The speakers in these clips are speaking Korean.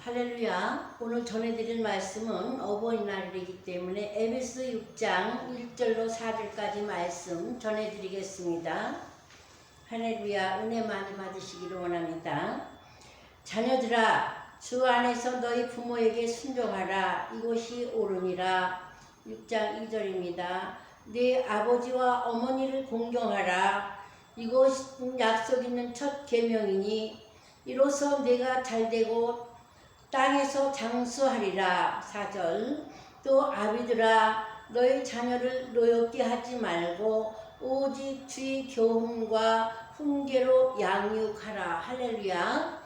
할렐루야. 오늘 전해드릴 말씀은 어버이날이기 때문에 에베소 6장 1절로 4절까지 말씀 전해드리겠습니다. 할렐루야. 은혜 많이 받으시기를 원합니다. 자녀들아, 주 안에서 너희 부모에게 순종하라. 이것이 옳으니라. 6장 2절입니다. 네 아버지와 어머니를 공경하라. 이것은 약속 있는 첫 계명이니 이로써 내가 잘되고 땅에서 장수하리라. 4절. 또 아비들아, 너희 자녀를 노엽게 하지 말고 오직 주의 교훈과 훈계로 양육하라. 할렐루야.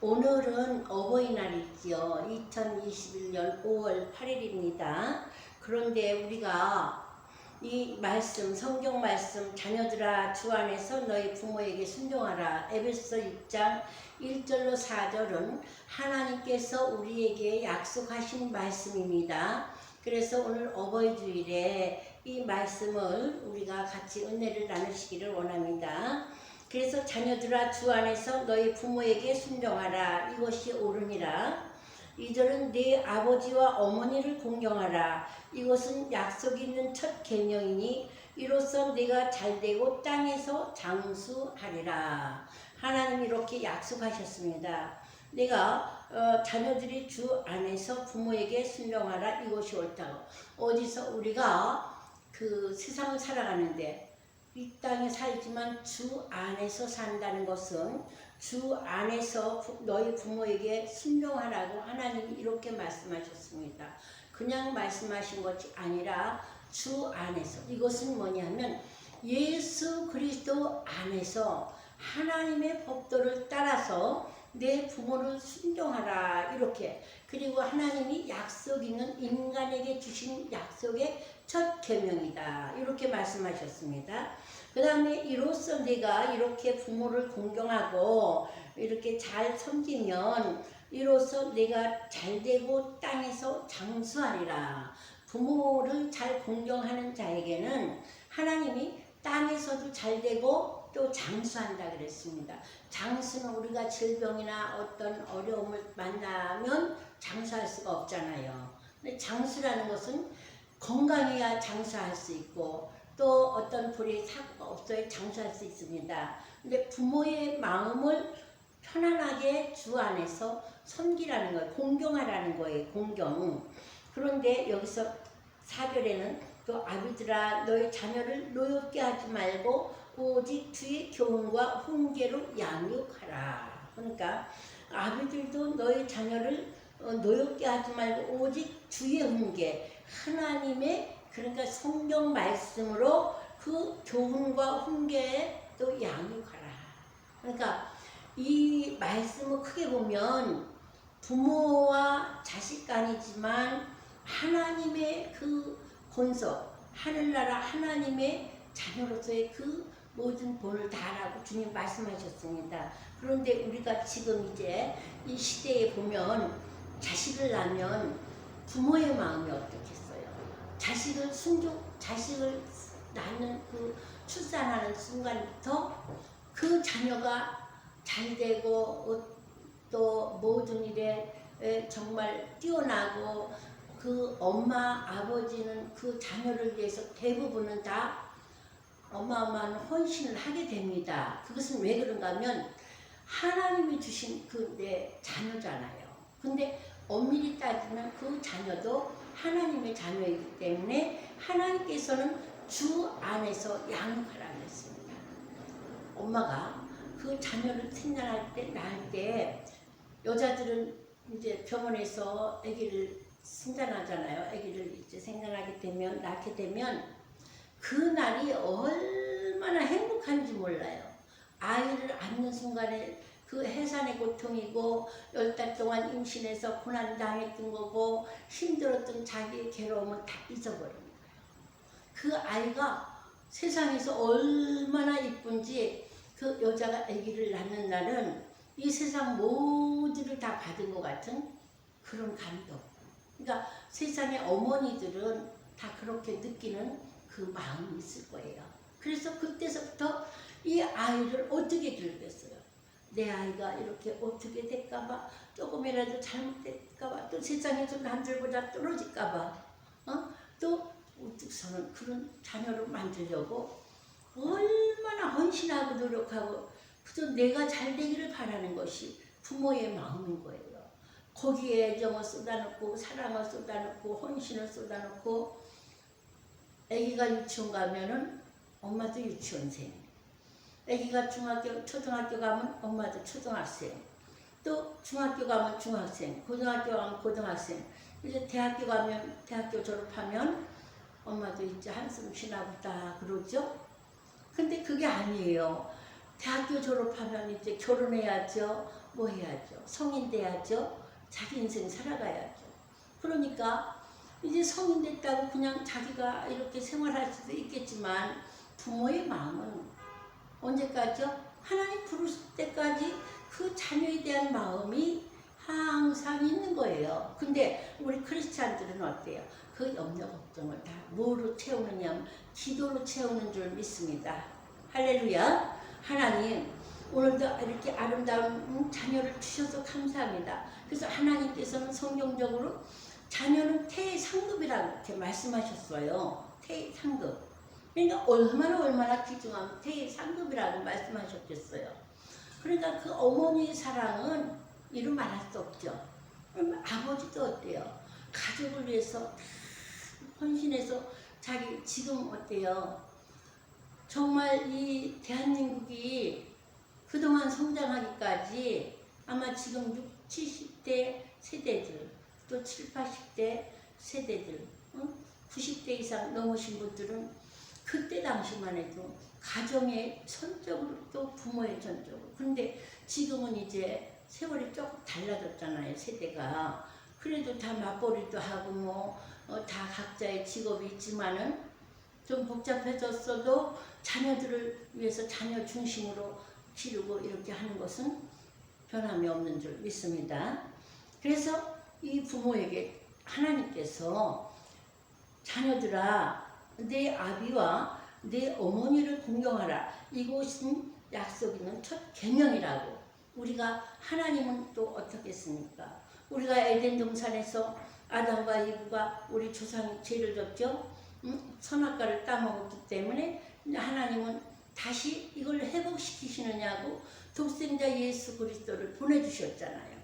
오늘은 어버이날이지요. 2021년 5월 8일입니다. 그런데 우리가 이 말씀, 성경 말씀, 자녀들아 주 안에서 너희 부모에게 순종하라. 에베소 6장 1절로 4절은 하나님께서 우리에게 약속하신 말씀입니다. 그래서 오늘 어버이 주일에 이 말씀을 우리가 같이 은혜를 나누시기를 원합니다. 그래서 자녀들아 주 안에서 너희 부모에게 순종하라. 이것이 옳으니라. 2절은 네 아버지와 어머니를 공경하라. 이것은 약속 있는 첫 계명이니 이로써 네가 잘되고 땅에서 장수하리라. 하나님이 이렇게 약속하셨습니다. 내가 자녀들이 주 안에서 부모에게 순종하라. 이것이 옳다고. 어디서 우리가 그 세상을 살아가는데 이 땅에 살지만 주 안에서 산다는 것은 주 안에서 너희 부모에게 순종하라고 하나님이 이렇게 말씀하셨습니다. 그냥 말씀하신 것이 아니라 주 안에서. 이것은 뭐냐면 예수 그리스도 안에서 하나님의 법도를 따라서 내 부모를 순종하라. 이렇게. 그리고 하나님이 약속 있는 인간에게 주신 약속의 첫 계명이다. 이렇게 말씀하셨습니다. 그 다음에 이로써 내가 이렇게 부모를 공경하고 이렇게 잘 섬기면 이로써 내가 잘되고 땅에서 장수하리라. 부모를 잘 공경하는 자에게는 하나님이 땅에서도 잘되고 또 장수한다 그랬습니다. 장수는 우리가 질병이나 어떤 어려움을 만나면 장수할 수가 없잖아요. 근데 장수라는 것은 건강해야 장수할 수 있고 또 어떤 불의 사고가 없어야 장수할 수 있습니다. 근데 부모의 마음을 편안하게 주 안에서 섬기라는 거예요. 공경하라는 거예요. 공경. 그런데 여기서 4절에는 또 아비들아 너희 자녀를 노엽게 하지 말고 오직 주의 교훈과 훈계로 양육하라. 그러니까 아비들도 너희 자녀를 노엽게 하지 말고 오직 주의 훈계, 하나님의 그러니까 성경 말씀으로 그 교훈과 훈계에 또 양육하라. 그러니까 이 말씀을 크게 보면 부모와 자식 간이지만 하나님의 그 본성, 하늘나라 하나님의 자녀로서의 그 모든 본을 다하라고 주님 말씀하셨습니다. 그런데 우리가 지금 이제 이 시대에 보면 자식을 낳으면 부모의 마음이 어떻겠어요? 자식을 낳는 그 출산하는 순간부터 그 자녀가 잘되고 또 모든 일에 정말 뛰어나고 그 엄마 아버지는 그 자녀를 위해서 대부분은 다 어마어마한 헌신을 하게 됩니다. 그것은 왜 그런가 하면 하나님이 주신 그 내 자녀잖아요. 근데 엄밀히 따지면 그 자녀도 하나님의 자녀이기 때문에 하나님께서는 주 안에서 양육하라고 했습니다. 엄마가 그 자녀를 생산할 때, 낳을 때 여자들은 이제 병원에서 아기를 생산하잖아요. 아기를 이제 생산하게 되면, 낳게 되면 그 날이 얼마나 행복한지 몰라요. 아이를 안는 순간에 그 해산의 고통이고 10달 동안 임신해서 고난당했던 거고 힘들었던 자기의 괴로움은 다 잊어버립니다. 그 아이가 세상에서 얼마나 이쁜지 그 여자가 아기를 낳는 날은 이 세상 모두를 다 받은 것 같은 그런 감동. 그러니까 세상의 어머니들은 다 그렇게 느끼는 그 마음이 있을 거예요. 그래서 그때서부터 이 아이를 어떻게 기르겠어요? 내 아이가 이렇게 어떻게 될까봐, 조금이라도 잘못될까봐, 또 세상에서 남들보다 떨어질까봐, 또 우뚝서는 그런 자녀를 만들려고 얼마나 헌신하고 노력하고 그저 내가 잘 되기를 바라는 것이 부모의 마음인 거예요. 거기에 애정을 쏟아놓고 사랑을 쏟아놓고 헌신을 쏟아놓고, 아기가 유치원 가면은 엄마도 유치원생, 아기가 중학교 초등학교 가면 엄마도 초등학생, 또 중학교 가면 중학생, 고등학교 가면 고등학생, 이제 대학교 가면 대학교 졸업하면 엄마도 이제 한숨 쉬나 보다 그러죠. 근데 그게 아니에요. 대학교 졸업하면 이제 결혼해야죠, 뭐 해야죠, 성인 돼야죠, 자기 인생 살아가야죠. 그러니까 이제 성인 됐다고 그냥 자기가 이렇게 생활할 수도 있겠지만 부모의 마음은 언제까지요? 하나님 부르실 때까지 그 자녀에 대한 마음이 항상 있는 거예요. 근데 우리 크리스찬들은 어때요? 그 염려 걱정을 다 뭐로 채우느냐? 기도로 채우는 줄 믿습니다. 할렐루야. 하나님 오늘도 이렇게 아름다운 자녀를 주셔서 감사합니다. 그래서 하나님께서는 성경적으로 자녀는 태의 상급이라고 이렇게 말씀하셨어요. 태의 상급. 그러니까 얼마나 귀중한 태의 상급이라고 말씀하셨겠어요. 그러니까 그 어머니의 사랑은 이루 말할 수 없죠. 그럼 아버지도 어때요? 가족을 위해서 헌신해서 자기 지금 어때요? 정말 이 대한민국이 그동안 성장하기까지 아마 지금 60, 70대 세대들, 또 7, 80대 세대들, 90대 이상 넘으신 분들은 그때 당시만 해도 가정의 전적으로 또 부모의 전적으로. 근데 지금은 이제 세월이 조금 달라졌잖아요, 세대가. 그래도 다 맞벌이도 하고 다 각자의 직업이 있지만은 좀 복잡해졌어도 자녀들을 위해서 자녀 중심으로 기르고 이렇게 하는 것은 변함이 없는 줄 믿습니다. 그래서 이 부모에게 하나님께서 자녀들아 내 아비와 내 어머니를 공경하라, 이것은 약속 있는 첫 계명이라고. 우리가 하나님은 또 어떻겠습니까? 우리가 에덴 동산에서 아담과 이브가 우리 조상이 죄를 졌죠. 선악과를 따먹었기 때문에 하나님은 다시 이걸 회복시키시느냐고 독생자 예수 그리스도를 보내주셨잖아요.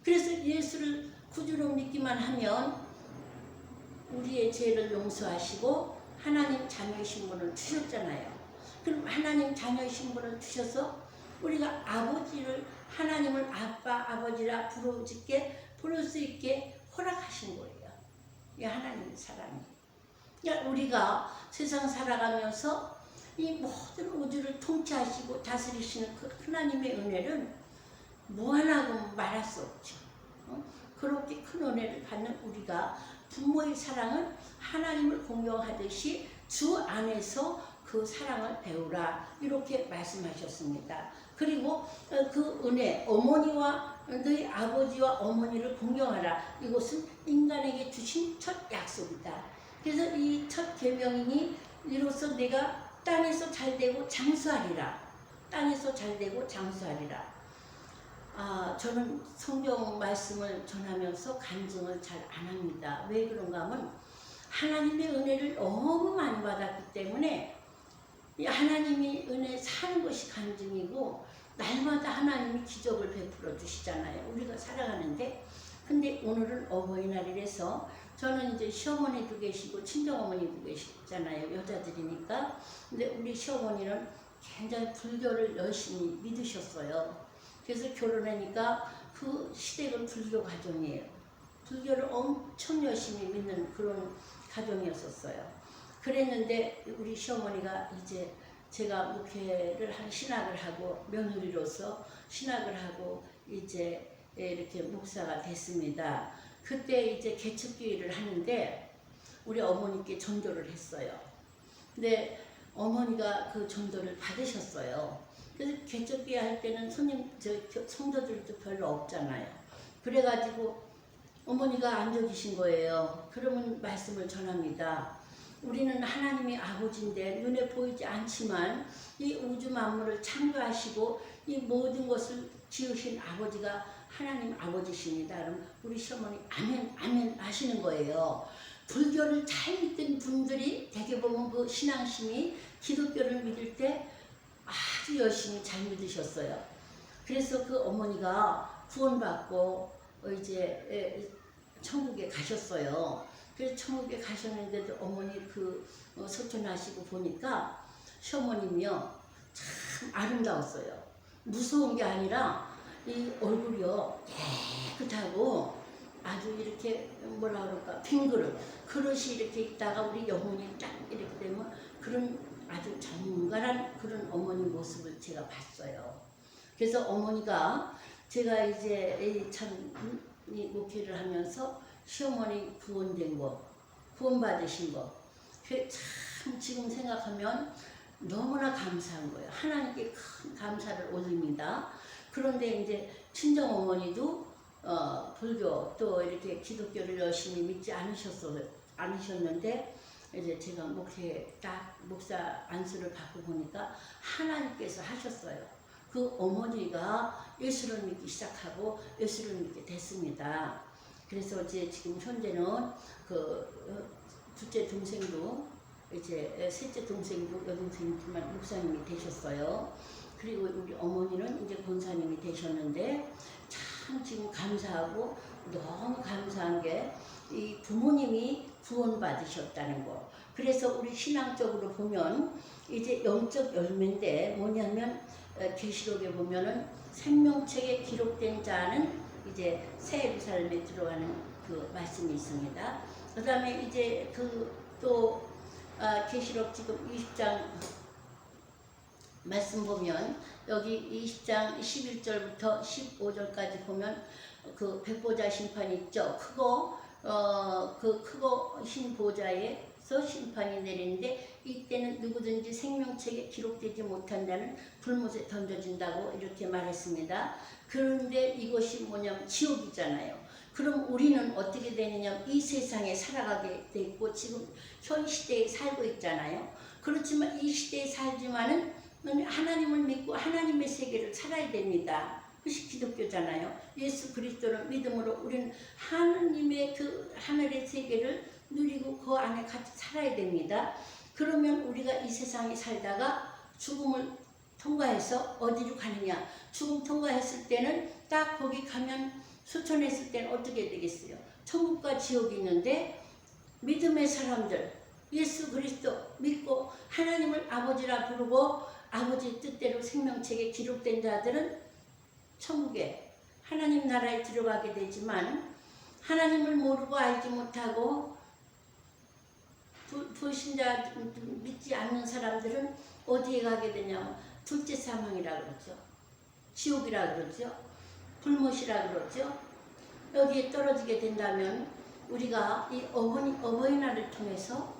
그래서 예수를 구주로 믿기만 하면 우리의 죄를 용서하시고 하나님 자녀의 신분을 주셨잖아요. 그럼 하나님 자녀의 신분을 주셔서 우리가 아버지를, 하나님을 아빠, 아버지라 부를 수 있게 허락하신 거예요. 이게 하나님의 사랑이에요. 그러니까 우리가 세상 살아가면서 이 모든 우주를 통치하시고 다스리시는 그 하나님의 은혜는 무한하고 말할 수 없죠. 그렇게 큰 은혜를 받는 우리가 부모의 사랑은 하나님을 공경하듯이 주 안에서 그 사랑을 배우라, 이렇게 말씀하셨습니다. 그리고 그 은혜, 어머니와 너희 아버지와 어머니를 공경하라, 이것은 인간에게 주신 첫 약속이다. 그래서 이 첫 계명이니 이로써 내가 땅에서 잘되고 장수하리라. 땅에서 잘되고 장수하리라. 저는 성경 말씀을 전하면서 간증을 잘 안 합니다. 왜 그런가 하면 하나님의 은혜를 너무 많이 받았기 때문에 하나님이 은혜 사는 것이 간증이고, 날마다 하나님이 기적을 베풀어 주시잖아요, 우리가 살아가는데. 근데 오늘은 어버이날이라서 저는 이제 시어머니도 계시고 친정어머니도 계시잖아요, 여자들이니까. 근데 우리 시어머니는 굉장히 불교를 열심히 믿으셨어요. 그래서 결혼하니까 그 시댁은 불교 가정이에요. 불교를 엄청 열심히 믿는 그런 가정이었었어요. 그랬는데 우리 시어머니가 이제 제가 목회를 신학을 하고 며느리로서 신학을 하고 이제 이렇게 목사가 됐습니다. 그때 이제 개척교회를 하는데 우리 어머니께 전도를 했어요. 근데 어머니가 그 전도를 받으셨어요. 그래서 개척교회 할 때는 성도들도 별로 없잖아요. 그래가지고 어머니가 앉아 계신 거예요. 그러면 말씀을 전합니다. 우리는 하나님이 아버지인데 눈에 보이지 않지만 이 우주 만물을 창조하시고 이 모든 것을 지으신 아버지가 하나님 아버지십니다. 그럼 우리 시어머니 아멘 아멘 하시는 거예요. 불교를 잘 믿던 분들이 대개 보면 그 신앙심이 기독교를 믿을 때 아주 열심히 잘 믿으셨어요. 그래서 그 어머니가 구원받고 이제 천국에 가셨어요. 그래서 천국에 가셨는데도 어머니 소천하시고 보니까 시어머님이요 참 아름다웠어요. 무서운 게 아니라 이 얼굴이요 깨끗하고 아주 이렇게 뭐라 그럴까 빈 그릇이 이렇게 있다가 우리 영혼이 딱 이렇게 되면 그런 아주 정갈한 그런 어머니 모습을 제가 봤어요. 그래서 어머니가 제가 이제 참 목회를 하면서 시어머니 구원된 거, 구원받으신 거, 참 지금 생각하면 너무나 감사한 거예요. 하나님께 큰 감사를 올립니다. 그런데 이제 친정 어머니도 불교 또 이렇게 기독교를 열심히 믿지 않으셨는데 이제 제가 목사 안수를 받고 보니까 하나님께서 하셨어요. 그 어머니가 예수를 믿기 시작하고 예수를 믿게 됐습니다. 그래서 이제 지금 현재는 둘째 동생도 이제 셋째 동생도 여동생이지만 목사님이 되셨어요. 그리고 우리 어머니는 이제 권사님이 되셨는데 참 지금 감사하고 너무 감사한 게 이 부모님이 구원받으셨다는 거. 그래서 우리 신앙적으로 보면 이제 영적 열매인데 뭐냐면 계시록에 보면은 생명책에 기록된 자는 이제 새 예루살렘에 들어가는 그 말씀이 있습니다. 그 다음에 이제 또 계시록 지금 20장 말씀 보면 여기 20장 11절부터 15절까지 보면 그 백보자 심판이 있죠. 크고 흰 보좌에서 심판이 내리는데 이때는 누구든지 생명책에 기록되지 못한 자는 불못에 던져진다고 이렇게 말했습니다. 그런데 이것이 뭐냐면 지옥이잖아요. 그럼 우리는 어떻게 되느냐, 이 세상에 살아가게 돼 있고 지금 현 시대에 살고 있잖아요. 그렇지만 이 시대에 살지만은 하나님을 믿고 하나님의 세계를 살아야 됩니다. 그것이 기독교잖아요. 예수 그리스도를 믿음으로 우리는 하나님의 그 하늘의 세계를 누리고 그 안에 같이 살아야 됩니다. 그러면 우리가 이 세상에 살다가 죽음을 통과해서 어디로 가느냐, 죽음 통과했을 때는 딱 거기 가면 소천했을 때는 어떻게 되겠어요? 천국과 지옥이 있는데 믿음의 사람들, 예수 그리스도 믿고 하나님을 아버지라 부르고 아버지 뜻대로 생명책에 기록된 자들은 천국에 하나님 나라에 들어가게 되지만 하나님을 모르고 알지 못하고 불신자 믿지 않는 사람들은 어디에 가게 되냐면 둘째 사망이라 그러죠. 지옥이라 그러죠. 불못이라 그러죠. 여기에 떨어지게 된다면 우리가 이 어버이날을 통해서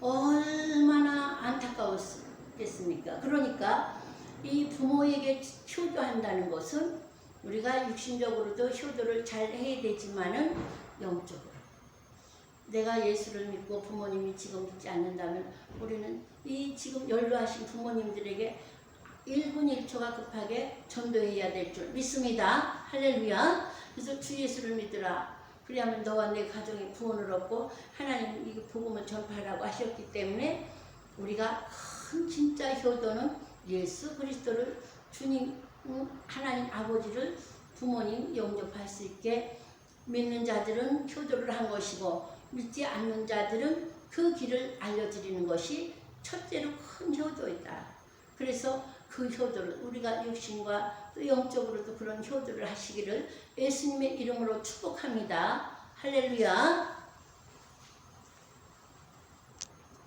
얼마나 안타까웠겠습니까? 그러니까 이 부모에게 효도한다는 것은 우리가 육신적으로도 효도를 잘 해야 되지만은 영적으로 내가 예수를 믿고 부모님이 지금 믿지 않는다면 우리는 이 지금 연로하신 부모님들에게 1분 1초가 급하게 전도해야 될 줄 믿습니다. 할렐루야. 그래서 주 예수를 믿으라. 그리하면 너와 내 가정이 구원을 얻고 하나님 이 복음을 전파하라고 하셨기 때문에 우리가 큰 진짜 효도는 예수 그리스도를 주님 하나님 아버지를 부모님 영접할 수 있게 믿는 자들은 효도를 한 것이고 믿지 않는 자들은 그 길을 알려드리는 것이 첫째로 큰 효도이다. 그래서 그 효도를 우리가 육신과 또 영적으로도 그런 효도를 하시기를 예수님의 이름으로 축복합니다. 할렐루야.